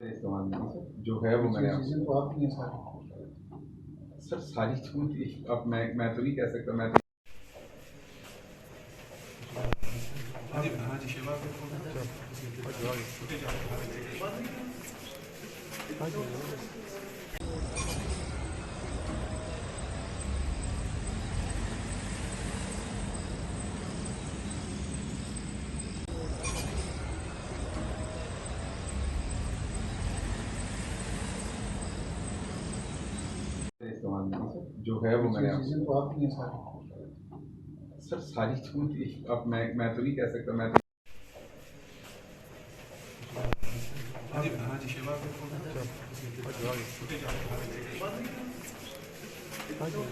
इस्तेमाल नहीं सर, जो है वो मैंने चीज़ें तो आपकी हैं सारी। सर सारी छूट अब मैं तो नहीं कह सकता। मैं तो हाँ जी हाँ जी शिवा हाँ जी। इस्तेमाल नहीं सर, जो है वो मैंने चीज़ें तो आपकी हैं सारी। सर सारी छूट अब मैं तो नहीं कह सकता। मैं तो हाँ जी हाँ जी शिवा हाँ जी।